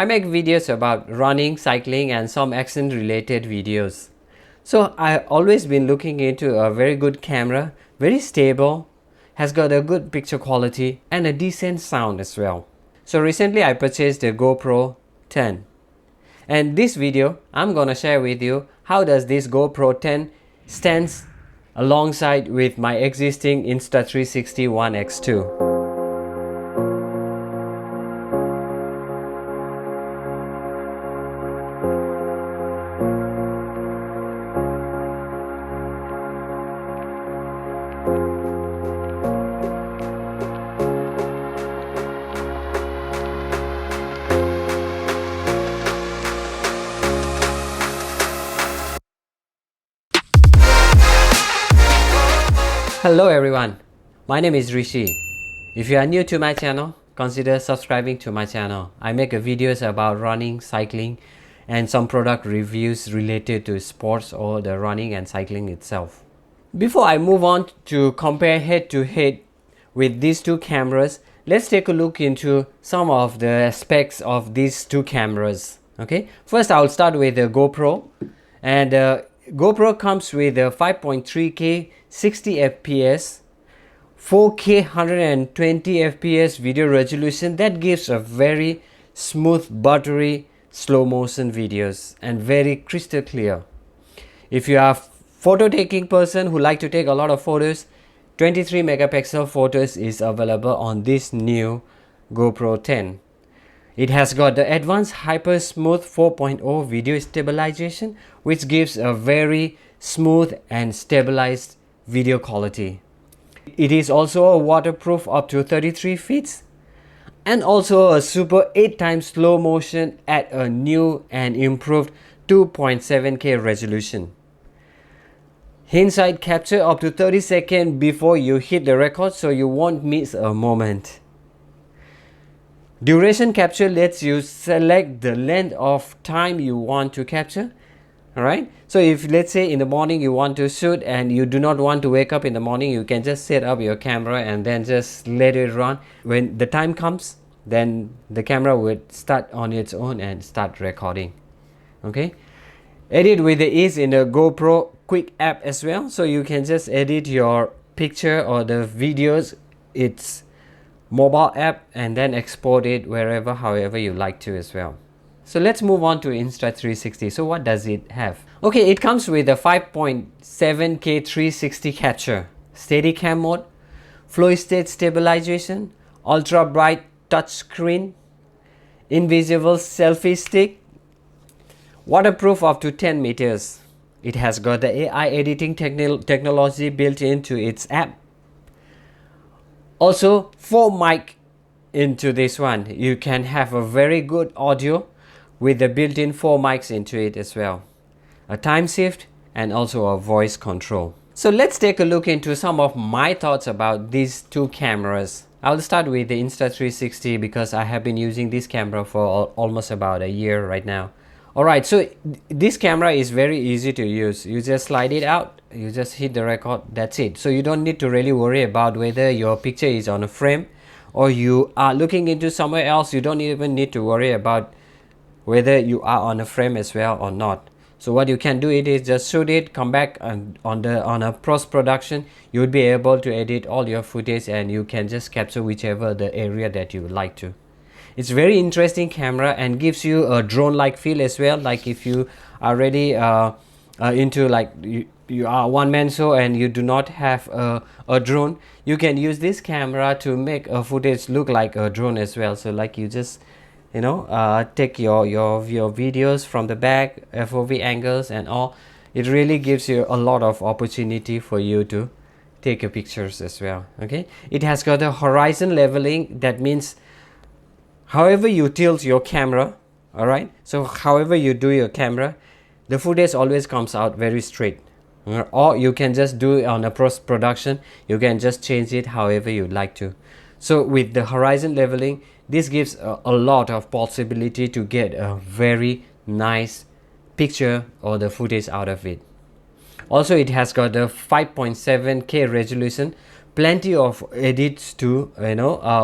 I make videos about running, cycling and some action related videos. So I've always been looking into a very good camera, very stable, has got a good picture quality and a decent sound as well. So recently I purchased the GoPro 10. And this video I'm gonna share with you how does this GoPro 10 stands alongside with my existing Insta360 ONE X2. Hello everyone, my name is Rishi. If you are new to my channel, consider subscribing to my channel. I make videos about running, cycling and some product reviews related to sports or the running and cycling itself. Before I move on to compare head to head with these two cameras, let's take a look into some of the specs of these two cameras. Okay, first I'll start with the GoPro, and GoPro comes with a 5.3K 60 fps 4K 120 fps video resolution that gives a very smooth, buttery, slow motion videos and very crystal clear. If you are a photo taking person who like to take a lot of photos, 23 megapixel photos is available on this new GoPro 10. It has got the advanced HyperSmooth 4.0 video stabilization, which gives a very smooth and stabilized video quality. It is also a waterproof up to 33 feet and also a super 8 times slow motion at a new and improved 2.7K resolution. Hindsight capture up to 30 seconds before you hit the record, so you won't miss a moment. Duration capture lets you select the length of time you want to capture. Alright, so if let's say in the morning you want to shoot and you do not want to wake up in the morning, you can just set up your camera and then just let it run. When the time comes, then the camera would start on its own and start recording. Okay, edit with the ease in the GoPro Quik app as well, so you can just edit your picture or the videos. It's mobile app and then export it wherever, however you like to as well. So let's move on to Insta360. So what does it have? Okay, it comes with a 5.7K 360 capture, Steadicam mode, FlowState Stabilisation, ultra bright touchscreen, invisible selfie stick, waterproof up to 10 meters. It has got the AI editing technology built into its app. Also 4 mic into this one. You can have a very good audio with the built-in 4 mics into it as well, a TimeShift and also a voice control. So let's take a look into some of my thoughts about these two cameras. I'll start with the Insta360 because I have been using this camera for almost about a year right now. Alright, so this camera is very easy to use. You just slide it out, you just hit the record, that's it. So you don't need to really worry about whether your picture is on a frame or you are looking into somewhere else. You don't even need to worry about whether you are on a frame as well or not. So what you can do it is just shoot it, come back, and on a post-production you would be able to edit all your footage and you can just capture whichever the area that you would like to. It's very interesting camera and gives you a drone like feel as well. Like if you are already into like you are one man show and you do not have a drone, you can use this camera to make a footage look like a drone as well. So like you just take your videos from the back, FOV angles and all. It really gives you a lot of opportunity for you to take your pictures as well. Okay, it has got a horizon leveling. That means however you tilt your camera, all right, so however you do your camera, the footage always comes out very straight. Or you can just do it on a post production, you can just change it however you like to. So with the horizon leveling, this gives a lot of possibility to get a very nice picture or the footage out of it. Also it has got a 5.7K resolution, plenty of edits to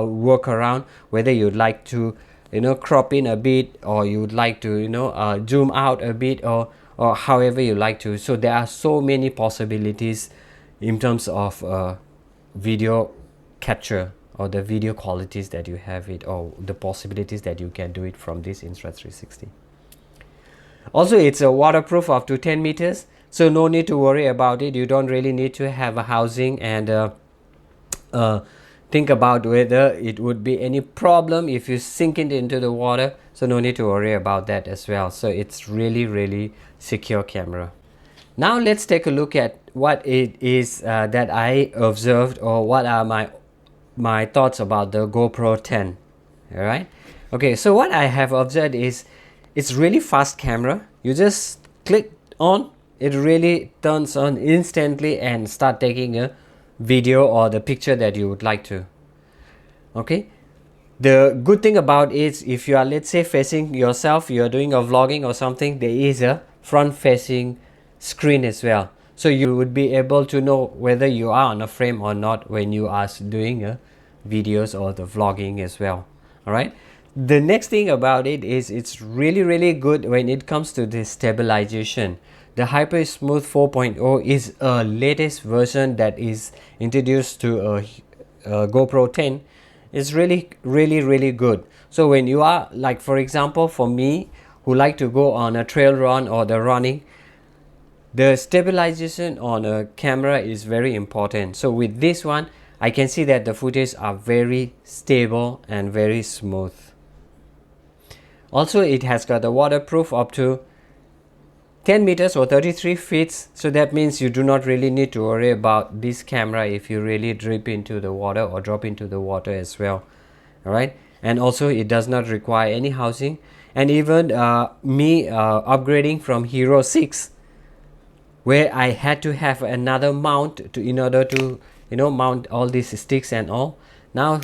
work around, whether you'd like to crop in a bit, or you would like to zoom out a bit, or however you like to. So there are so many possibilities in terms of video capture, or the video qualities that you have it, or the possibilities that you can do it from this Insta360. Also, it's a waterproof up to 10 meters, so no need to worry about it. You don't really need to have a housing and think about whether it would be any problem if you sink it into the water, so no need to worry about that as well. So it's really secure camera. Now let's take a look at what it is that I observed, or what are my thoughts about the GoPro 10. All right, okay, so what I have observed is it's really fast camera. You just click on, it really turns on instantly and start taking a video or the picture that you would like to. Okay, the good thing about it is, if you are, let's say, facing yourself, you are doing a vlogging or something, there is a front facing screen as well, so you would be able to know whether you are on a frame or not when you are doing videos or the vlogging as well. All right, the next thing about it is it's really good when it comes to the stabilization. The HyperSmooth 4.0 is a latest version that is introduced to a GoPro 10. It's really good. So when you are, like, for example, for me, who like to go on a trail run or the running, the stabilization on a camera is very important. So with this one, I can see that the footage are very stable and very smooth. Also, it has got a waterproof up to 10 meters or 33 feet, so that means you do not really need to worry about this camera if you really drip into the water or drop into the water as well. All right, and also it does not require any housing. And even me upgrading from Hero 6, where I had to have another mount to, in order to mount all these sticks and all. Now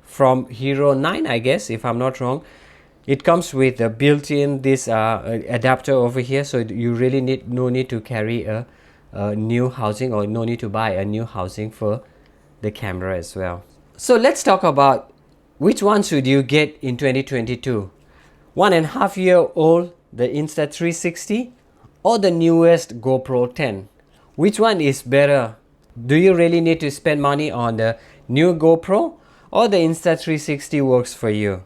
from Hero 9, I guess, if I'm not wrong, it comes with a built-in this adapter over here, so you really no need to carry a new housing, or no need to buy a new housing for the camera as well. So let's talk about which one should you get in 2022. 1.5-year-old, the Insta360, or the newest GoPro 10. Which one is better? Do you really need to spend money on the new GoPro, or the Insta360 works for you?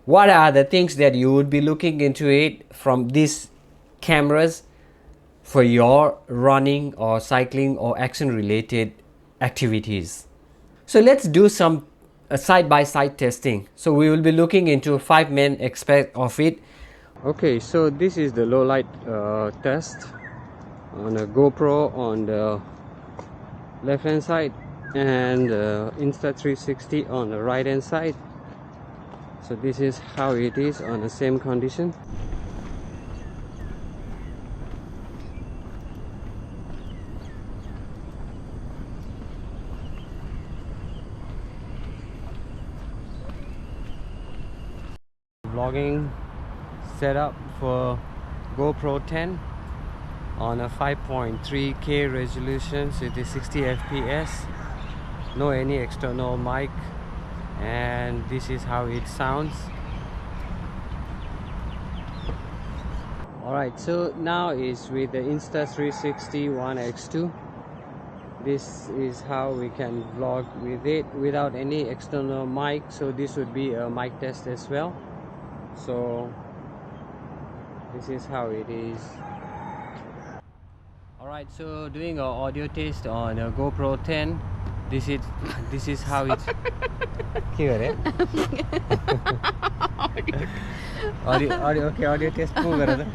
What are the things that you would be looking into it from these cameras for your running or cycling or action related activities? So let's do some side-by-side testing. So we will be looking into 5 main aspects of it. Okay, so this is the low light test on a GoPro on the left hand side, and Insta360 on the right hand side. So this is how it is on the same condition. Vlogging setup for GoPro 10 on a 5.3K resolution, so it is 60 FPS, no any external mic, and this is how it sounds. Alright, so now is with the Insta360 ONE X2. This is how we can vlog with it without any external mic, so this would be a mic test as well. So this is how it is. Alright, so doing an audio test on a GoPro 10. This is how it's cute, audio test po gara.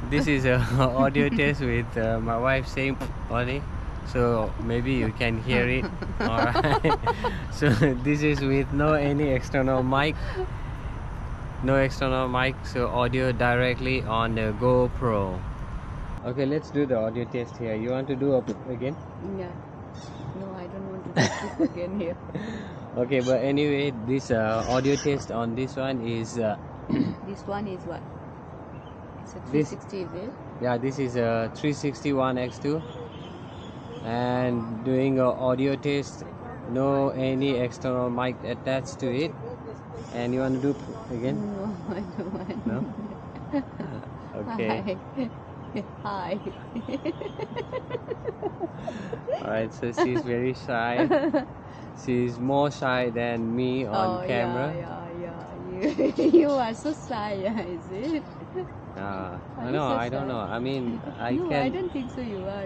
This is a audio test with my wife saying Oli, so maybe you can hear it. Alright. So this is with no any external mic. No external mic, so audio directly on the GoPro. Okay, let's do the audio test here. You want to do it again? Yeah. No, I don't want to do it again here. Okay, but anyway, this audio test on this one is this one is what? It's a 360, is it? Yeah, this is a 360 ONE X2. and doing a audio test. No any external mic attached to it. And you want to do again? No, I don't want. No? Okay. Hi. Alright, so she's very shy. She's more shy than me on camera. Yeah. You are so shy, is it? No, I don't know. I mean, I don't think so. You are,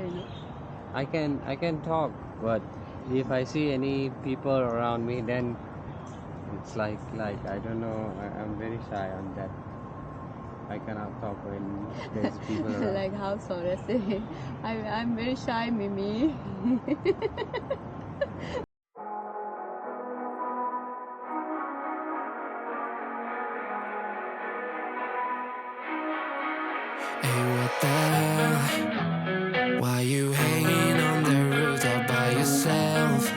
I can talk, but if I see any people around me, then it's like I don't know. I'm very shy on that. I cannot talk when there's people around. Like how Sora said, I'm very shy, Mimi. Hey, what the hell? Why you hanging on the roof all by yourself?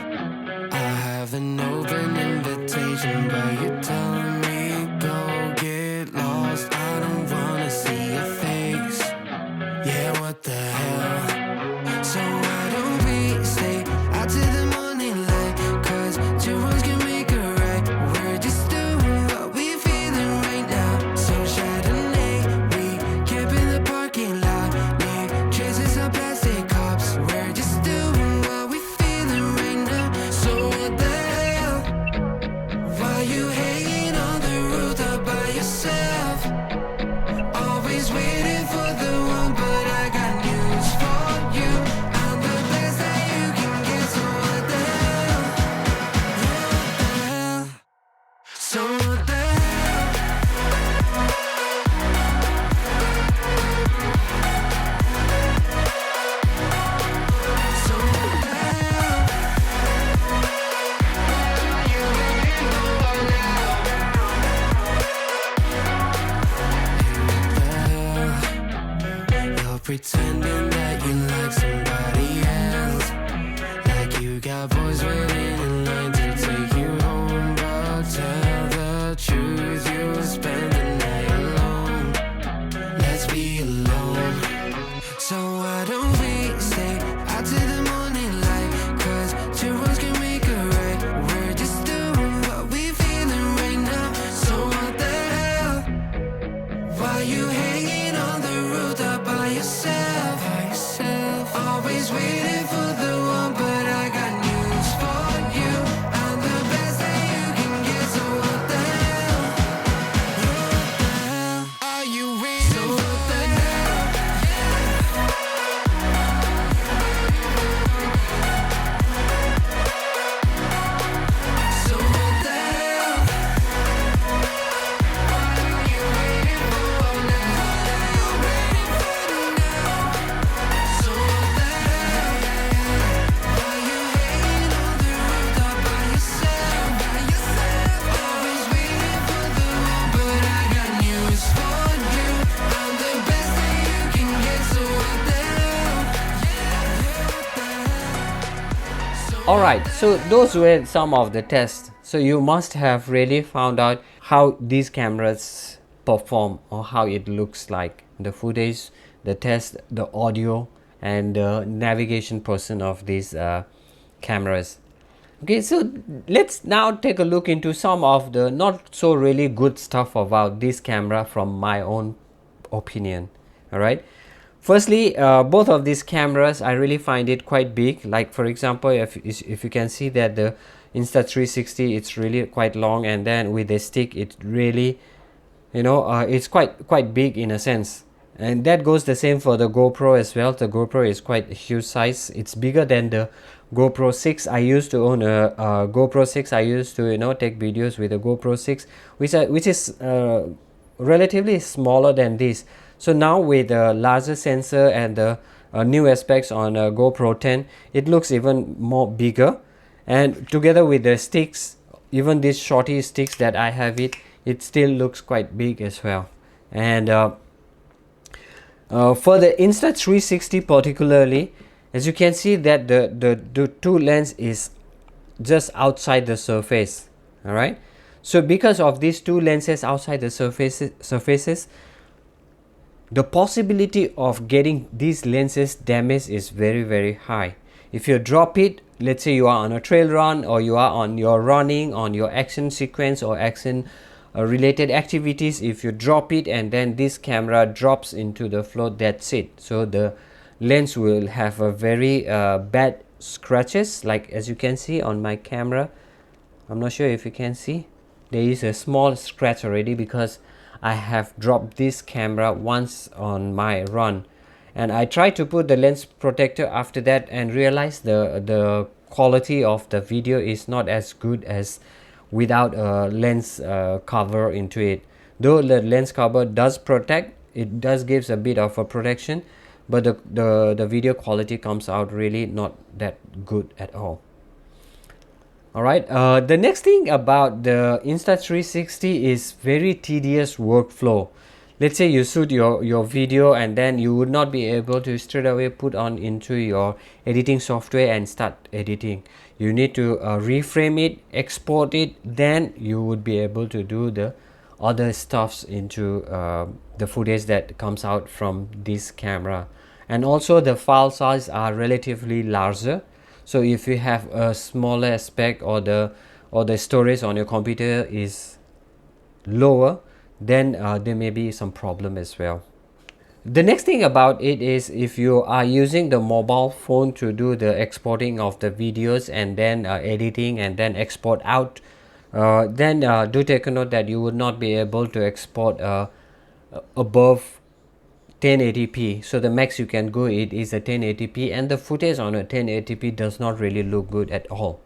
I have an open invitation, but you're telling me go get lost. I don't wanna see your face. Yeah, what the hell? So why don't we stay out to the morning light? 'Cause two wrongs can make a right. We're just doing what we feeling right now. So Chardonnay, we camp in the parking lot. Leave traces of plastic cups. We're just doing what we feeling right now. So what the hell? Why you hanging on the roof all by yourself? Always waiting for the one, but I got news for you. I'm the best that you can get, so what the hell? Yeah, what the hell? So what the hell? So what the hell? What are you waiting for now? You're pretending that you like somebody else, like you got boys waiting in line to take you home. But tell the truth, you spend the night alone. Let's be alone. So why don't we stay out to the morning light? 'Cause two wrongs can make a right. We're just doing what we feeling right now. So what the hell? Why you hanging on the roof all by yourself? Always waiting for the one, but I got news for you. I'm the best that you can get, so what the hell? What the hell? Are you waiting so for the hell? So what the hell? What are you waiting for now? What are you waiting for now? So what the hell? Why you hanging on the roof all by yourself? Always waiting for the one, but I got news for you. I'm the best that you can get, so what the hell? What the hell? Alright, so those were some of the tests. So you must have really found out how these cameras perform or how it looks like. The footage, the test, the audio, and the navigation portion of these cameras. Okay, so let's now take a look into some of the not so really good stuff about this camera from my own opinion. All right, firstly, both of these cameras I really find it quite big. Like for example, if you can see that the Insta360, it's really quite long, and then with the stick it really, it's quite big in a sense. And that goes the same for the GoPro as well. The GoPro is quite a huge size. It's bigger than the GoPro 6. I used to own a GoPro 6. I used to take videos with a GoPro 6, which is relatively smaller than this. So now with the larger sensor and the new aspects on GoPro 10, it looks even more bigger. And together with the sticks, even these shorty sticks that I have, it still looks quite big as well. And for the Insta360 particularly, as you can see that the two lens is just outside the surface. All right, so because of these two lenses outside the surfaces, the possibility of getting these lenses damaged is very high. If you drop it, let's say you are on a trail run, or you are on your running, on your action sequence or action related activities, if you drop it and then this camera drops into the floor, that's it. So the lens will have a very bad scratches, like as you can see on my camera. I'm not sure if you can see, there is a small scratch already because I have dropped this camera once on my run, and I tried to put the lens protector after that and realized the quality of the video is not as good as without a lens cover into it. Though the lens cover does protect, it does gives a bit of a protection, but the video quality comes out really not that good at all. Alright, the next thing about the Insta360 is very tedious workflow. Let's say you shoot your video and then you would not be able to straight away put on into your editing software and start editing. You need to reframe it, export it, then you would be able to do the other stuffs into the footage that comes out from this camera. And also the file size are relatively larger. So if you have a smaller aspect or the storage on your computer is lower, then there may be some problem as well. The next thing about it is, if you are using the mobile phone to do the exporting of the videos and then editing and then export out, then do take a note that you would not be able to export above 1080p. So the max you can go it is a 1080p, and the footage on a 1080p does not really look good at all.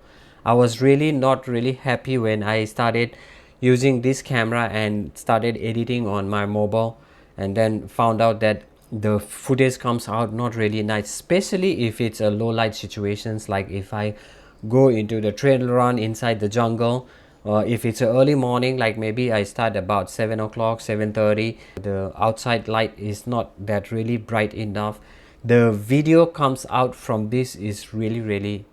I was really not really happy when I started using this camera and started editing on my mobile, and then found out that the footage comes out not really nice, especially if it's a low light situations, like if I go into the trail run inside the jungle. If it's an early morning, like maybe I start about 7 o'clock, 7:30, the outside light is not that really bright enough, the video comes out from this is really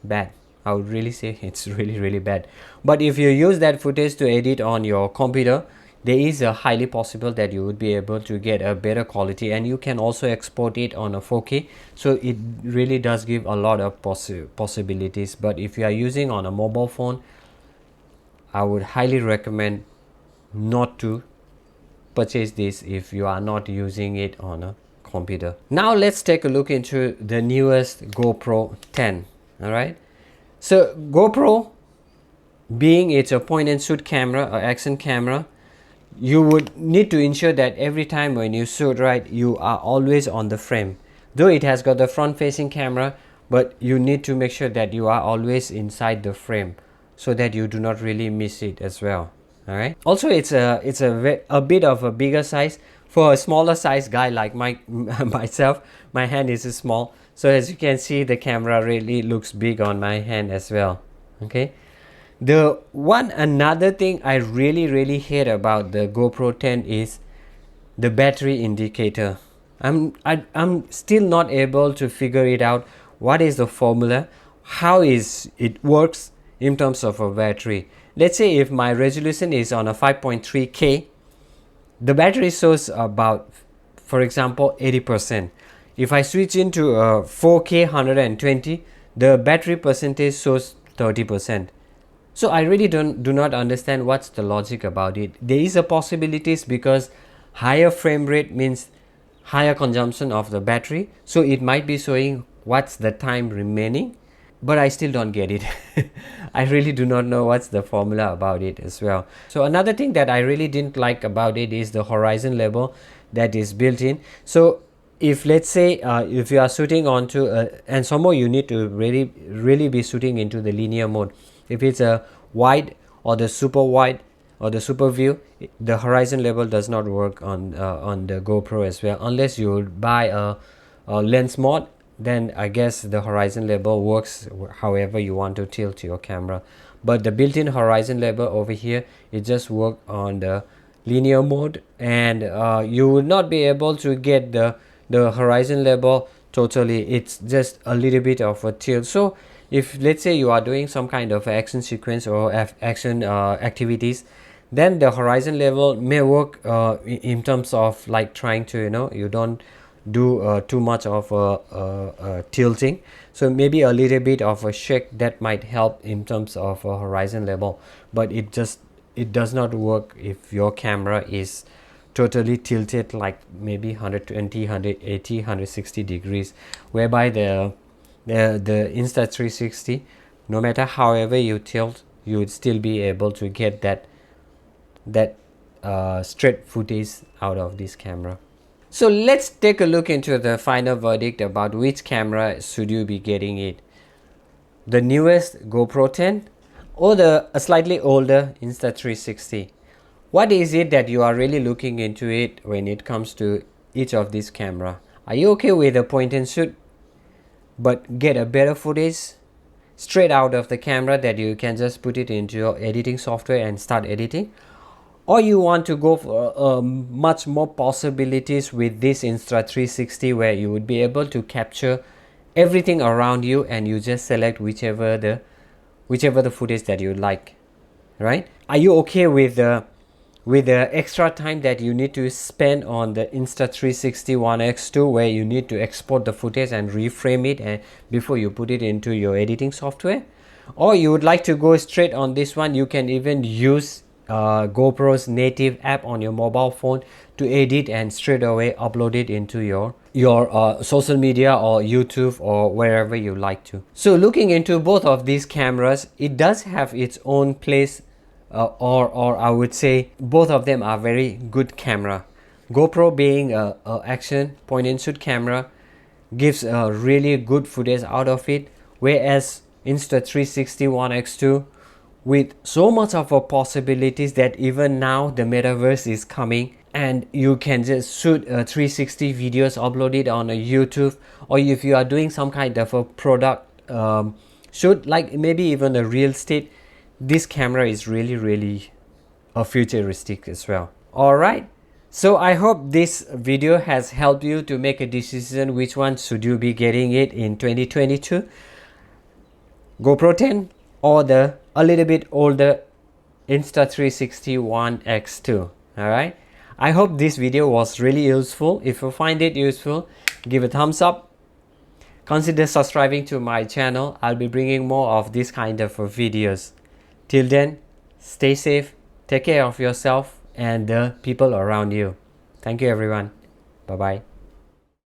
bad. I would really say it's really bad. But if you use that footage to edit on your computer, there is a highly possible that you would be able to get a better quality, and you can also export it on a 4K. So it really does give a lot of possibilities. But if you are using on a mobile phone, I would highly recommend not to purchase this if you are not using it on a computer. Now let's take a look into the newest GoPro 10. All right, so GoPro, being it's a point and shoot camera or action camera, you would need to ensure that every time when you shoot, right, you are always on the frame. Though it has got the front facing camera, but you need to make sure that you are always inside the frame, so that you do not really miss it as well. All right, also it's a bit of a bigger size. For a smaller size guy like myself, my hand is small, so as you can see, the camera really looks big on my hand as well. Okay, another thing I really hate about the GoPro 10 is the battery indicator. I'm still not able to figure it out. What is the formula? How is it works in terms of a battery? Let's say if my resolution is on a 5.3K, the battery shows about, for example, 80%. If I switch into a 4K 120, the battery percentage shows 30%. So I really do not understand what's the logic about it. There is a possibilities because higher frame rate means higher consumption of the battery, so it might be showing what's the time remaining, but I still don't get it. I really do not know what's the formula about it as well. So another thing that I really didn't like about it is the horizon level that is built in. So if let's say if you are shooting onto and somehow you need to really be shooting into the linear mode. If it's a wide or the super wide or the super view, the horizon level does not work on the GoPro as well, unless you buy a lens mod. Then I guess the horizon level works however you want to tilt your camera. But the built-in horizon level over here, it just works on the linear mode, and you will not be able to get the horizon level totally. It's just a little bit of a tilt. So if let's say you are doing some kind of action sequence or action activities, then the horizon level may work in terms of like trying to, you don't do too much of tilting. So maybe a little bit of a shake that might help in terms of horizon level, but it does not work if your camera is totally tilted, like maybe 120, 180, 160 degrees, whereby the Insta360, no matter however you tilt, you would still be able to get that straight footage out of this camera. So let's take a look into the final verdict about which camera should you be getting it. The newest GoPro 10 or the slightly older Insta360. What is it that you are really looking into it when it comes to each of these camera? Are you okay with a point and shoot but get a better footage straight out of the camera that you can just put it into your editing software and start editing? Or you want to go for much more possibilities with this Insta360, where you would be able to capture everything around you and you just select whichever the footage that you like, right? Are you okay with the extra time that you need to spend on the Insta360 ONE X2, where you need to export the footage and reframe it and before you put it into your editing software? Or you would like to go straight on this one? You can even use GoPro's native app on your mobile phone to edit and straight away upload it into your social media or YouTube or wherever you like to. So looking into both of these cameras, it does have its own place, or I would say both of them are very good camera. GoPro being a action point and shoot camera gives a really good footage out of it, whereas Insta360 ONE X2, with so much of possibilities that even now the metaverse is coming and you can just shoot 360 videos, upload it on a YouTube, or if you are doing some kind of a product shoot, like maybe even a real estate, this camera is really futuristic as well. Alright, so I hope this video has helped you to make a decision which one should you be getting it in 2022, GoPro 10 or the a little bit older Insta360 ONE X2. Alright, I hope this video was really useful. If you find it useful, give a thumbs up. Consider subscribing to my channel. I'll be bringing more of this kind of videos. Till then, stay safe, take care of yourself and the people around you. Thank you everyone. Bye bye.